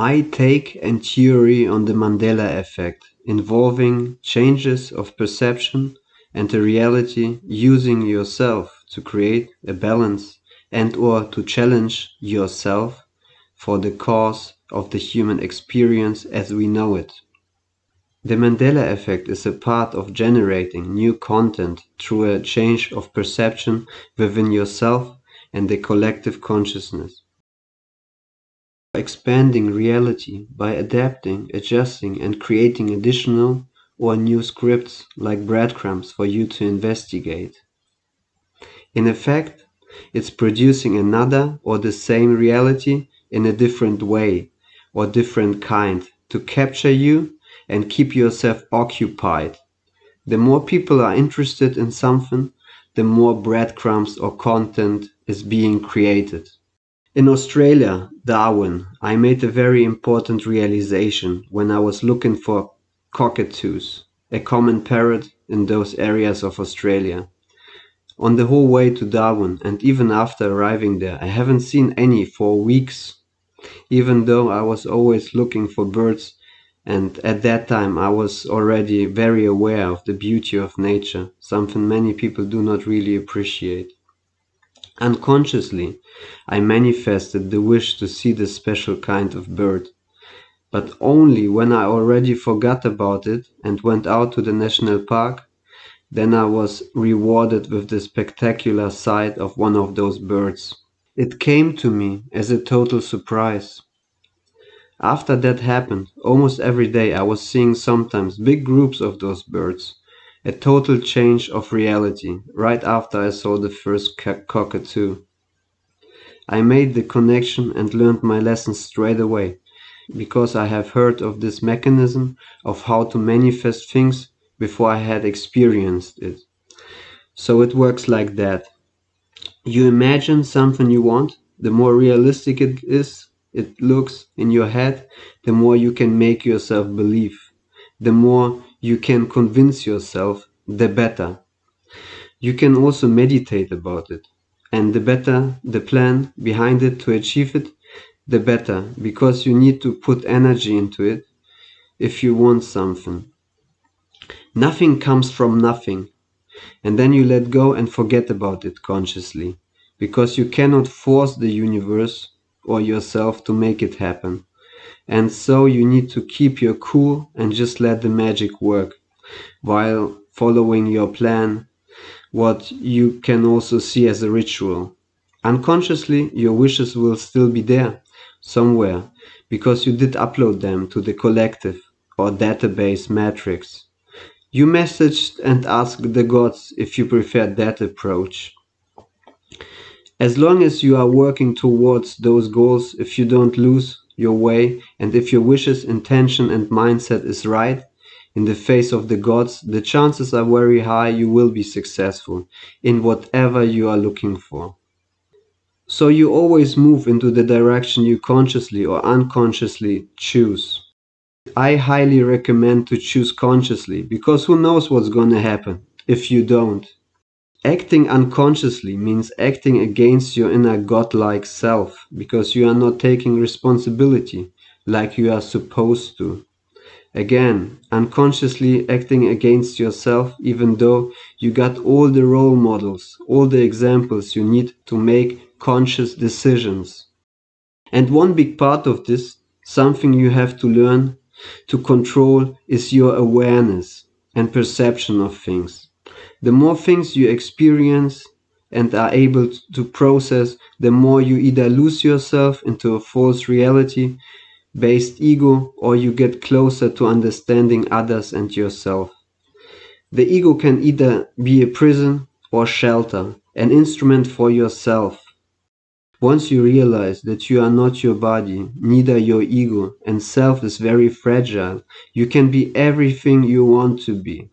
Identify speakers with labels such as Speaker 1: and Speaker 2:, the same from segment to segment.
Speaker 1: My take and theory on the Mandela Effect, involving changes of perception and the reality using yourself to create a balance and/or to challenge yourself for the cause of the human experience as we know it. The Mandela Effect is a part of generating new content through a change of perception within yourself and the collective consciousness. Expanding reality by adapting, adjusting, and creating additional or new scripts like breadcrumbs for you to investigate. In effect, it's producing another or the same reality in a different way or different kind to capture you and keep yourself occupied. The more people are interested in something, the more breadcrumbs or content is being created. In Australia, Darwin, I made a very important realization when I was looking for cockatoos, a common parrot in those areas of Australia. On the whole way to Darwin, and even after arriving there, I haven't seen any for weeks, even though I was always looking for birds, and at that time I was already very aware of the beauty of nature, something many people do not really appreciate. Unconsciously, I manifested the wish to see this special kind of bird, but only when I already forgot about it and went out to the national park, then I was rewarded with the spectacular sight of one of those birds. It came to me as a total surprise. After that happened, almost every day I was seeing sometimes big groups of those birds. A total change of reality right after I saw the first cockatoo. I made the connection and learned my lesson straight away, because I have heard of this mechanism of how to manifest things before I had experienced it. So it works like that. You imagine something you want, the more realistic it looks in your head, the more you can make yourself believe. The more you can convince yourself, the better. You can also meditate about it. And the better the plan behind it to achieve it, the better, because you need to put energy into it if you want something. Nothing comes from nothing, and then you let go and forget about it consciously, because you cannot force the universe or yourself to make it happen. And so you need to keep your cool and just let the magic work, while following your plan, what you can also see as a ritual. Unconsciously, your wishes will still be there, somewhere, because you did upload them to the collective or database matrix. You messaged and asked the gods if you prefer that approach. As long as you are working towards those goals, if you don't lose your way, and if your wishes, intention, and mindset is right, in the face of the gods, the chances are very high you will be successful in whatever you are looking for. So you always move into the direction you consciously or unconsciously choose. I highly recommend to choose consciously, because who knows what's gonna happen if you don't. Acting unconsciously means acting against your inner godlike self, because you are not taking responsibility like you are supposed to. Again, unconsciously acting against yourself, even though you got all the role models, all the examples you need to make conscious decisions. And one big part of this, something you have to learn to control, is your awareness and perception of things. The more things you experience and are able to process, the more you either lose yourself into a false reality based ego, or you get closer to understanding others and yourself. The ego can either be a prison or shelter, an instrument for yourself. Once you realize that you are not your body, neither your ego, and self is very fragile, you can be everything you want to be.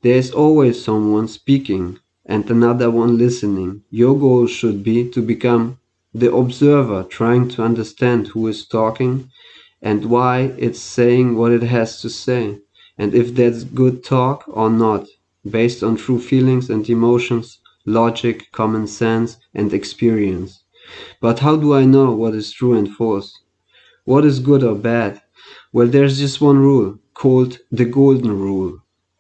Speaker 1: There is always someone speaking and another one listening. Your goal should be to become the observer, trying to understand who is talking and why it's saying what it has to say, and if that's good talk or not, based on true feelings and emotions, logic, common sense, and experience. But how do I know what is true and false? What is good or bad? Well, there's just one rule, called the golden rule.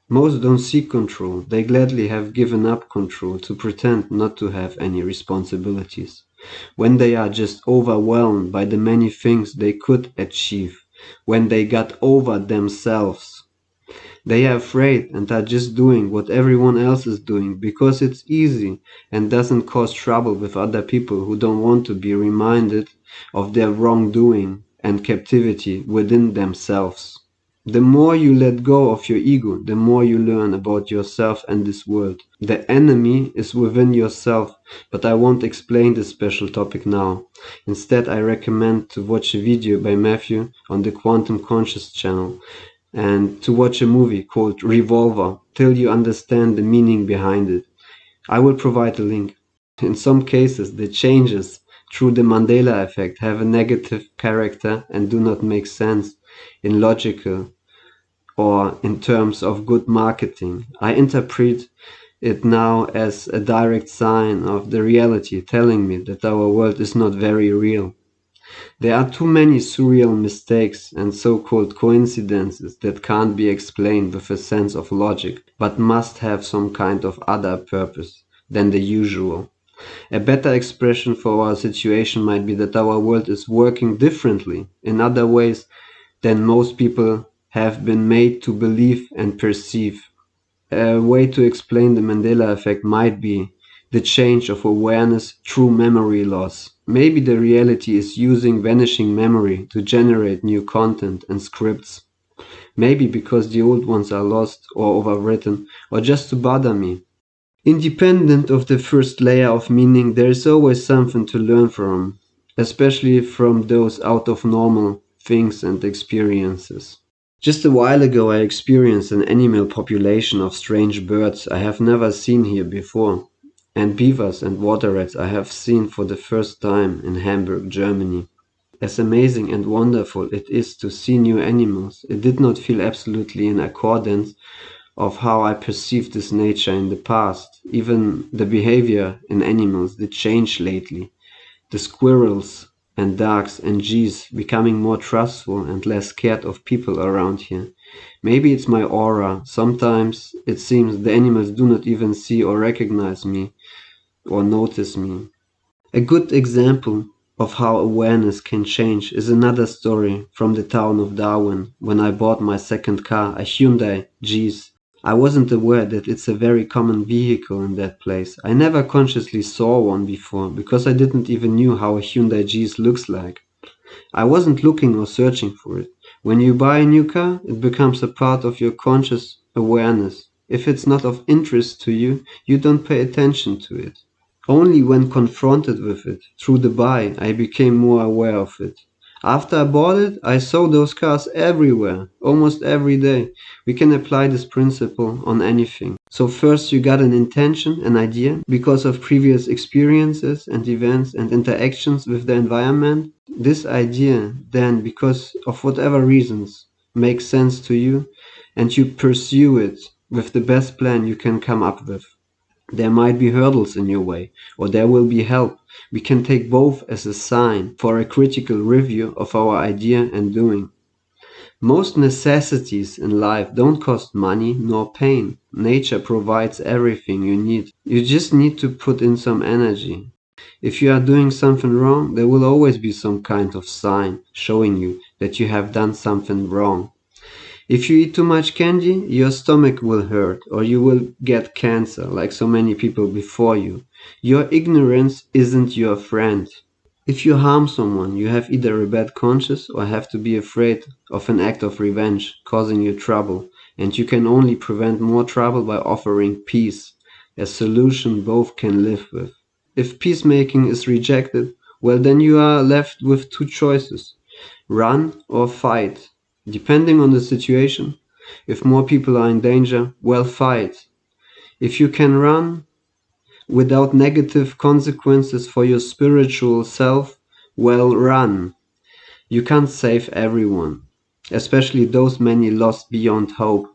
Speaker 1: Most don't seek control. They gladly have given up control to pretend not to have any responsibilities. When they are just overwhelmed by the many things they could achieve, when they got over themselves, they are afraid and are just doing what everyone else is doing because it's easy and doesn't cause trouble with other people who don't want to be reminded of their wrongdoing and captivity within themselves. The more you let go of your ego, the more you learn about yourself and this world. The enemy is within yourself, but I won't explain this special topic now. Instead, I recommend to watch a video by Matthew on the Quantum Conscious channel and to watch a movie called Revolver till you understand the meaning behind it. I will provide a link. In some cases, the changes through the Mandela Effect have a negative character and do not make sense in logical or in terms of good marketing. I interpret it now as a direct sign of the reality telling me that our world is not very real. There are too many surreal mistakes and so-called coincidences that can't be explained with a sense of logic, but must have some kind of other purpose than the usual. A better expression for our situation might be that our world is working differently in other ways than most people have been made to believe and perceive. A way to explain the Mandela effect might be the change of awareness through memory loss. Maybe the reality is using vanishing memory to generate new content and scripts. Maybe because the old ones are lost or overwritten, or just to bother me. Independent of the first layer of meaning, there is always something to learn from, especially from those out of normal things and experiences. Just a while ago I experienced an animal population of strange birds I have never seen here before, and beavers and water rats I have seen for the first time in Hamburg, Germany. As amazing and wonderful it is to see new animals, it did not feel absolutely in accordance of how I perceived this nature in the past. Even the behavior in animals did change lately. The squirrels and dogs and geese becoming more trustful and less scared of people around here. Maybe it's my aura. Sometimes it seems the animals do not even see or recognize me or notice me. A good example of how awareness can change is another story from the town of Darwin when I bought my second car, a Hyundai Geese. I wasn't aware that it's a very common vehicle in that place. I never consciously saw one before because I didn't even knew how a Hyundai Geese looks like. I wasn't looking or searching for it. When you buy a new car, it becomes a part of your conscious awareness. If it's not of interest to you, you don't pay attention to it. Only when confronted with it, through the buy, I became more aware of it. After I bought it, I saw those cars everywhere, almost every day. We can apply this principle on anything. So first you got an intention, an idea, because of previous experiences and events and interactions with the environment. This idea then, because of whatever reasons, makes sense to you, and you pursue it with the best plan you can come up with. There might be hurdles in your way, or there will be help. We can take both as a sign for a critical review of our idea and doing. Most necessities in life don't cost money nor pain. Nature provides everything you need. You just need to put in some energy. If you are doing something wrong, there will always be some kind of sign showing you that you have done something wrong. If you eat too much candy, your stomach will hurt or you will get cancer like so many people before you. Your ignorance isn't your friend. If you harm someone, you have either a bad conscience or have to be afraid of an act of revenge causing you trouble, and you can only prevent more trouble by offering peace, a solution both can live with. If peacemaking is rejected, well then you are left with two choices. Run or fight, depending on the situation. If more people are in danger, well, fight. If you can run without negative consequences for your spiritual self, well, run. You can't save everyone, especially those many lost beyond hope.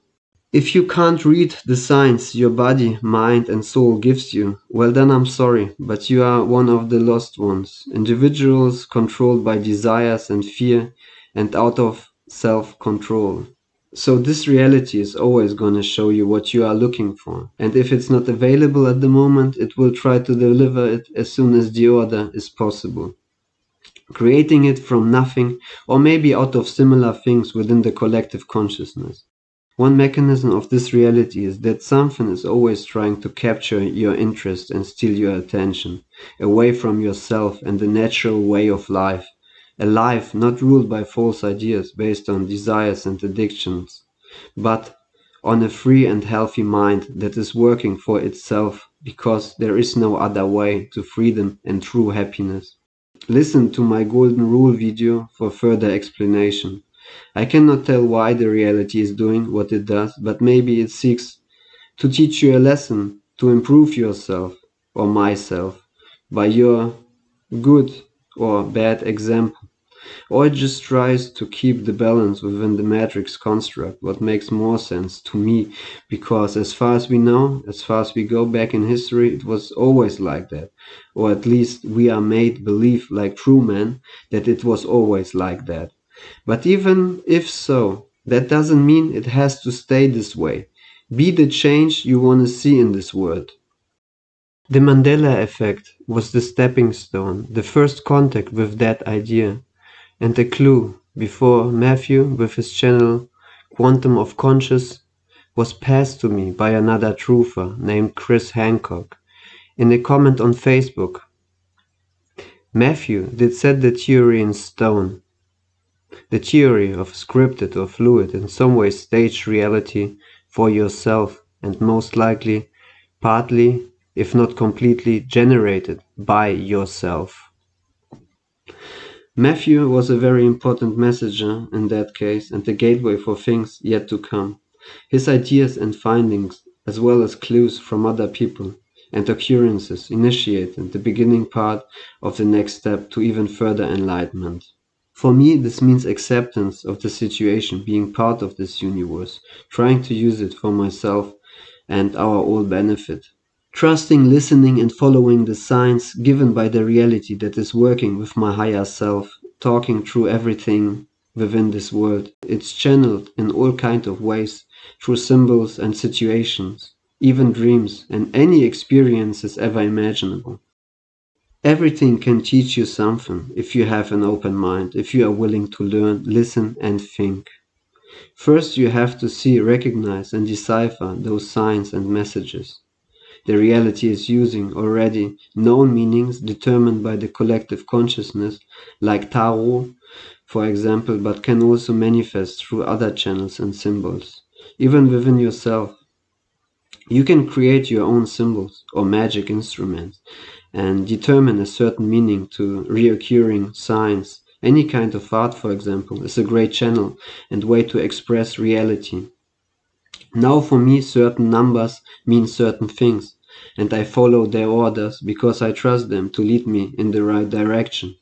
Speaker 1: If you can't read the signs your body, mind and soul gives you, well then I'm sorry, but you are one of the lost ones. Individuals controlled by desires and fear and out of self-control. So this reality is always going to show you what you are looking for. And if it's not available at the moment, it will try to deliver it as soon as the order is possible. Creating it from nothing, or maybe out of similar things within the collective consciousness. One mechanism of this reality is that something is always trying to capture your interest and steal your attention, away from yourself and the natural way of life. A life not ruled by false ideas based on desires and addictions, but on a free and healthy mind that is working for itself because there is no other way to freedom and true happiness. Listen to my Golden Rule video for further explanation. I cannot tell why the reality is doing what it does, but maybe it seeks to teach you a lesson, to improve yourself or myself by your good or bad example. Or it just tries to keep the balance within the matrix construct, what makes more sense to me, because as far as we know, as far as we go back in history, it was always like that. Or at least we are made believe, like true men, that it was always like that. But even if so, that doesn't mean it has to stay this way. Be the change you want to see in this world. The Mandela Effect was the stepping stone, the first contact with that idea, and a clue before Matthew, with his channel Quantum of Conscious, was passed to me by another truther named Chris Hancock in a comment on Facebook. Matthew did set the theory in stone, the theory of scripted or fluid, in some way staged reality for yourself, and most likely, partly, if not completely, generated by yourself. Matthew was a very important messenger in that case and the gateway for things yet to come. His ideas and findings, as well as clues from other people and occurrences, initiated the beginning part of the next step to even further enlightenment. For me, this means acceptance of the situation, being part of this universe, trying to use it for myself and our all benefit. Trusting, listening, and following the signs given by the reality that is working with my higher self, talking through everything within this world. It's channeled in all kinds of ways, through symbols and situations, even dreams, and any experiences ever imaginable. Everything can teach you something if you have an open mind, if you are willing to learn, listen, and think. First, you have to see, recognize, and decipher those signs and messages. The reality is using already known meanings determined by the collective consciousness, like tarot, for example, but can also manifest through other channels and symbols, even within yourself. You can create your own symbols or magic instruments and determine a certain meaning to reoccurring signs. Any kind of art, for example, is a great channel and way to express reality. Now for me, certain numbers mean certain things, and I follow their orders because I trust them to lead me in the right direction.